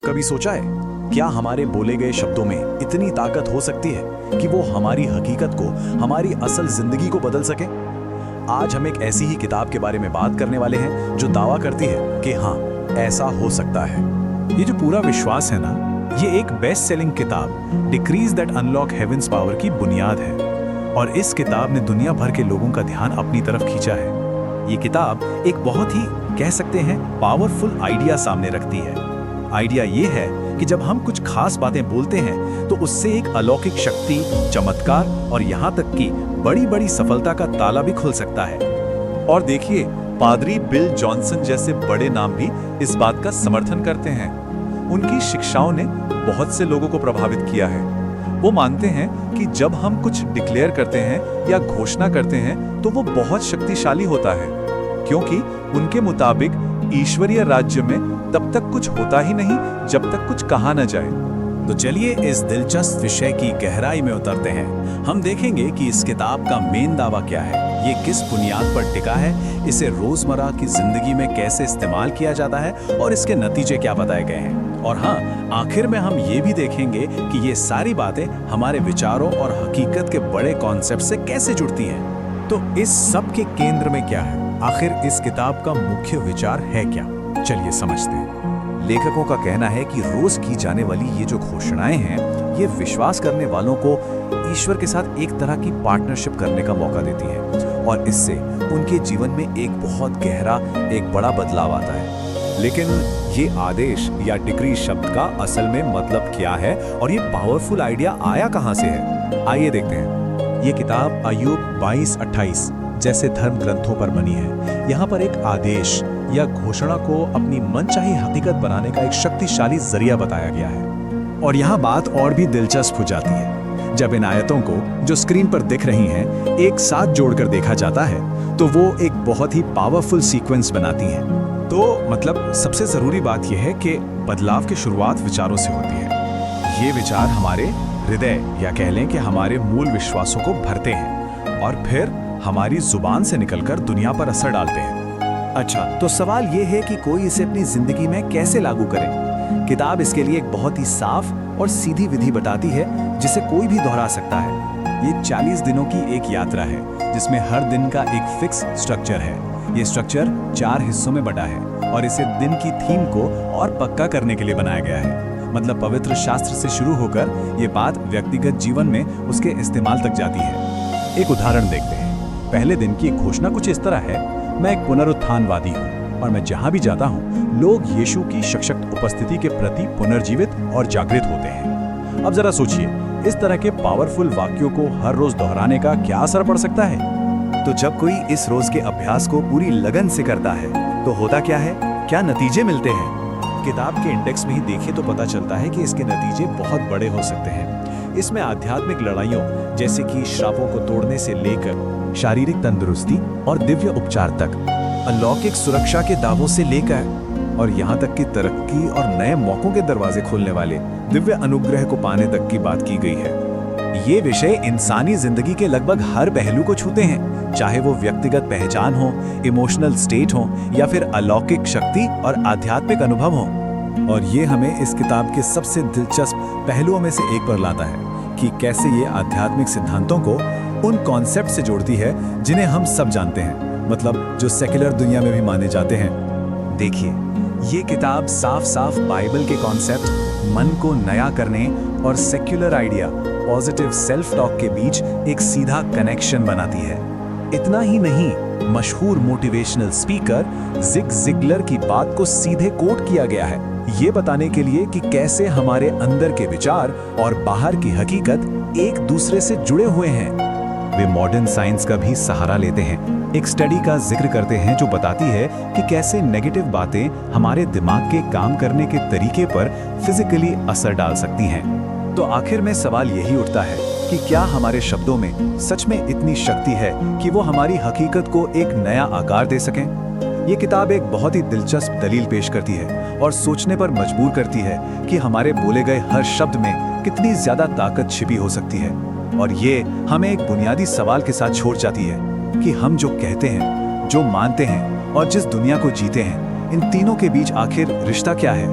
कभी सोचा है, क्या हमारे बोले गए शब्दों में इतनी ताकत हो सकती है कि वो हमारी हकीकत को, हमारी असल जिंदगी को बदल सके? आज हम एक ऐसी ही किताब के बारे में बात करने वाले हैं जो दावा करती है कि हाँ, ऐसा हो सकता है। ये जो पूरा विश्वास है ना, ये एक बेस्ट सेलिंग किताब decrees that unlock heaven's power की बुनियाद है और इस किताब ने दुनिया भर के लोगों का ध्यान अपनी तरफ खींचा है। ये किताब एक बहुत ही कह सकते हैं पावरफुल आइडिया सामने रखती है। आइडिया ये है कि जब हम कुछ खास बातें बोलते हैं तो उससे एक अलौकिक शक्ति, चमत्कार और यहाँ तक कि बड़ी बड़ी सफलता का ताला भी खुल सकता है। और देखिए, पादरी बिल जॉनसन जैसे बड़े नाम भी इस बात का समर्थन करते हैं। उनकी शिक्षाओं ने बहुत से लोगों को प्रभावित किया है। वो मानते हैं कि जब हम कुछ डिक्लेयर करते हैं या घोषणा करते हैं तो वो बहुत शक्तिशाली होता है, क्योंकि उनके मुताबिक ईश्वरीय राज्य में तब तक कुछ होता ही नहीं जब तक कुछ कहा न जाए। तो चलिए इस दिलचस्प विषय की गहराई में उतरते हैं। हम देखेंगे कि इस किताब का मेन दावा क्या है, ये किस बुनियाद पर टिका है, इसे रोजमर्रा की जिंदगी में कैसे इस्तेमाल किया जाता है और इसके नतीजे क्या बताए गए हैं। और हाँ, आखिर में हम ये भी देखेंगे कि ये सारी बातें हमारे विचारों और हकीकत के बड़े कॉन्सेप्ट से कैसे जुड़ती हैं। तो इस सब के केंद्र में क्या है? आखिर इस किताब का मुख्य विचार है क्या? चलिए समझते हैं। लेखकों का कहना है कि रोज की जाने वाली ये जो घोषणाएं हैं, ये विश्वास करने वालों को ईश्वर के साथ एक तरह की पार्टनरशिप करने का मौका देती है और इससे उनके जीवन में एक बहुत गहरा, एक बड़ा बदलाव आता है। लेकिन ये आदेश या डिक्री शब्द का असल में मतलब क्या है और ये पावरफुल आइडिया आया कहां से है? आइए देखते हैं। ये किताब अय्यूब 22-28 जैसे धर्म ग्रंथों पर बनी है। यहाँ पर एक आदेश या घोषणा को अपनी मनचाही हकीकत बनाने का एक शक्तिशाली जरिया बताया गया है। और यहाँ बात और भी दिलचस्प हो जाती है। जब इन आयतों को, जो स्क्रीन पर दिख रही हैं, एक साथ जोड़कर देखा जाता है तो वो एक बहुत ही पावरफुल सीक्वेंस बनाती हैं। तो मतलब सबसे जरूरी बात यह है कि बदलाव की शुरुआत विचारों से होती है। ये विचार हमारे हृदय या कह लें कि हमारे मूल विश्वासों को भरते हैं और फिर हमारी जुबान से निकलकर दुनिया पर असर डालते हैं। अच्छा, तो सवाल ये है कि कोई इसे अपनी जिंदगी में कैसे लागू करे? किताब इसके लिए एक बहुत ही साफ और सीधी विधि बताती है जिसे कोई भी दोहरा सकता है। ये 40 दिनों की एक यात्रा है जिसमें हर दिन का एक फिक्स स्ट्रक्चर है। ये स्ट्रक्चर 4 हिस्सों में बटा है और इसे दिन की थीम को और पक्का करने के लिए बनाया गया है। मतलब पवित्र शास्त्र से शुरू होकर ये बात व्यक्तिगत जीवन में उसके इस्तेमाल तक जाती है। एक उदाहरण देखते हैं। पहले दिन की घोषणा कुछ इस तरह है, मैं एक पुनरुत्थानवादी हूँ और मैं जहाँ भी जाता हूँ लोग यीशु की सशक्त उपस्थिति के प्रति पुनर्जीवित और जागृत होते हैं। अब जरा सोचिए, इस तरह के पावरफुल वाक्यों को हर रोज दोहराने का क्या असर पड़ सकता है? तो जब कोई इस रोज के अभ्यास को पूरी लगन से करता है तो होता क्या है, क्या नतीजे मिलते हैं? किताब के इंडेक्स में ही देखें तो पता चलता है कि इसके नतीजे बहुत बड़े हो सकते हैं। इसमें आध्यात्मिक लड़ाइयों जैसे कि श्रापों को तोड़ने से लेकर शारीरिक तंदुरुस्ती और दिव्य उपचार तक, अलौकिक सुरक्षा के दावों से लेकर और यहाँ तक कि तरक्की और नए मौकों के दरवाजे खोलने वाले दिव्य अनुग्रह को पाने तक की बात की गई है। ये विषय इंसानी जिंदगी के लगभग हर पहलू को छूते हैं, चाहे वो व्यक्तिगत पहचान हो, इमोशनल स्टेट हो या फिर अलौकिक शक्ति और आध्यात्मिक अनुभव हो। और ये हमें इस किताब के सबसे दिलचस्प पहलुओं में से एक पर लाता है कि कैसे ये आध्यात्मिक सिद्धांतों को उन कॉन्सेप्ट से जोड़ती है जिन्हें हम सब जानते हैं, मतलब जो सेक्युलर दुनिया में भी माने जाते हैं। देखिए, ये किताब साफ साफ बाइबल के कॉन्सेप्ट, मन को नया करने और secular idea, positive self talk के बीच एक सीधा कनेक्शन बनाती है। इतना ही नहीं, मशहूर मोटिवेशनल स्पीकर जिग जिगलर की बात को सीधे कोट किया गया है, ये बताने के लिए कि कैसे हमारे अंदर के विचार और बाहर की हकीकत एक दूसरे से जुड़े हुए हैं। वे मॉडर्न साइंस का भी सहारा लेते हैं, एक स्टडी का जिक्र करते हैं जो बताती है कि कैसे नेगेटिव बातें हमारे दिमाग के काम करने के तरीके पर फिजिकली असर डाल सकती हैं। तो आखिर में सवाल यही उठता है कि क्या हमारे शब्दों में सच में इतनी शक्ति है कि वो हमारी हकीकत को एक नया आकार दे सकें? ये किताब एक बहुत ही दिलचस्प दलील पेश करती है और सोचने पर मजबूर करती है कि हमारे बोले गए हर शब्द में कितनी ज्यादा ताकत छिपी हो सकती है। और ये हमें एक बुनियादी सवाल के साथ छोड़ जाती है कि हम जो कहते हैं, जो मानते हैं और जिस दुनिया को जीते हैं, इन तीनों के बीच आखिर रिश्ता क्या है?